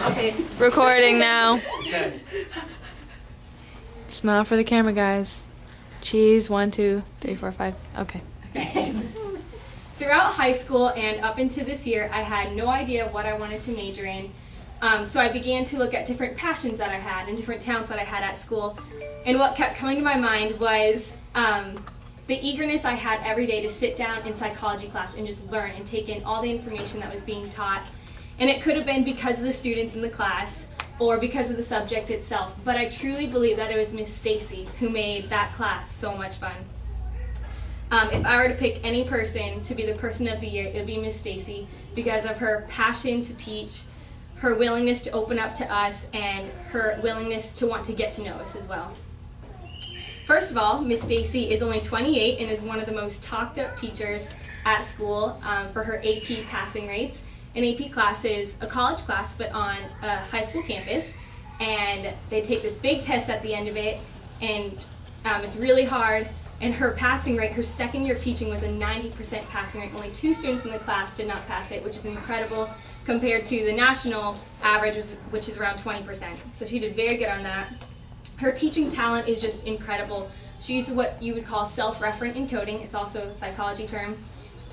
Okay. Recording now. Okay. Smile for the camera, guys. Cheese. 1, 2, 3, 4, 5. Okay. Throughout high school and up into this year, I had no idea what I wanted to major in. So I began to look at different passions that I had and different talents that I had at school. And what kept coming to my mind was the eagerness I had every day to sit down in psychology class and just learn and take in all the information that was being taught. And it could have been because of the students in the class or because of the subject itself, but I truly believe that it was Miss Stacy who made that class so much fun. If I were to pick any person to be the person of the year, it would be Miss Stacy because of her passion to teach, her willingness to open up to us, and her willingness to want to get to know us as well. First of all, Miss Stacy is only 28 and is one of the most talked up teachers at school for her AP passing rates. An AP class is a college class but on a high school campus, and they take this big test at the end of it, and it's really hard. And her passing rate, her second year of teaching, was a 90% passing rate. Only 2 students in the class did not pass it, which is incredible compared to the national average, which is around 20%. So she did very good on that. Her teaching talent is just incredible. She uses what you would call self-referent encoding. It's also a psychology term.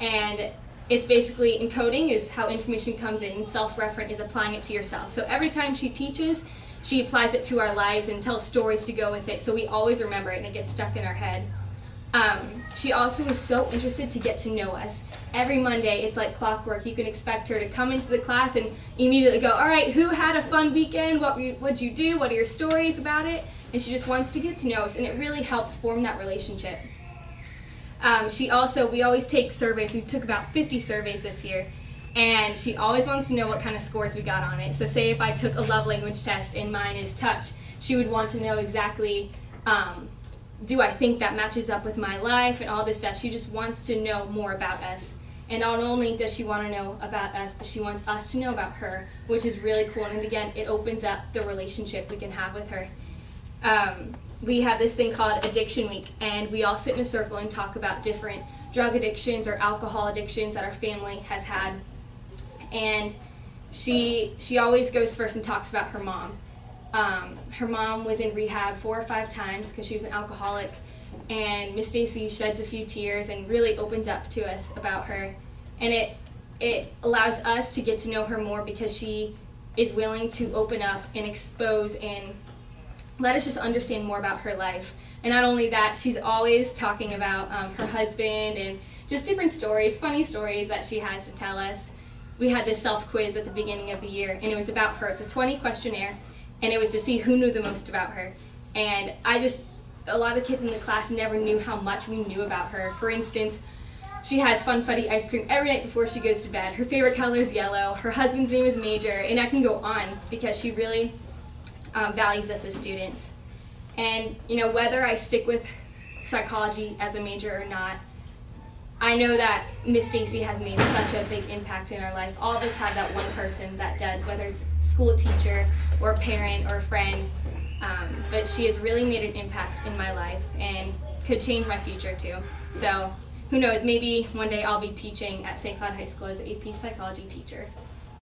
And it's basically, encoding is how information comes in, and self-referent is applying it to yourself. So every time she teaches, she applies it to our lives and tells stories to go with it, so we always remember it and it gets stuck in our head. She also is so interested to get to know us. Every Monday, it's like clockwork. You can expect her to come into the class and immediately go, all right, who had a fun weekend? What'd you do? What are your stories about it? And she just wants to get to know us, and it really helps form that relationship. We always take surveys. We took about 50 surveys this year, and she always wants to know what kind of scores we got on it. So say if I took a love language test and mine is touch, she would want to know exactly, do I think that matches up with my life and all this stuff. She just wants to know more about us. And not only does she want to know about us, but she wants us to know about her, which is really cool. And again, it opens up the relationship we can have with her. We have this thing called Addiction Week, and we all sit in a circle and talk about different drug addictions or alcohol addictions that our family has had. And she always goes first and talks about her mom. Her mom was in rehab 4 or 5 times because she was an alcoholic, and Miss Stacy sheds a few tears and really opens up to us about her. And it allows us to get to know her more because she is willing to open up and expose and let us just understand more about her life. And not only that, she's always talking about her husband and just different stories, funny stories that she has to tell us. We had this self-quiz at the beginning of the year, and it was about her. It's a 20 questionnaire, and it was to see who knew the most about her. And a lot of the kids in the class never knew how much we knew about her. For instance, she has funfetti ice cream every night before she goes to bed. Her favorite color is yellow. Her husband's name is Major, and I can go on because she really values us as students. And whether I stick with psychology as a major or not, I know that Miss Stacy has made such a big impact in our life. All of us have that one person that does, whether it's a school teacher or a parent or a friend. But she has really made an impact in my life and could change my future too. So who knows, maybe one day I'll be teaching at St. Cloud High School as an AP psychology teacher.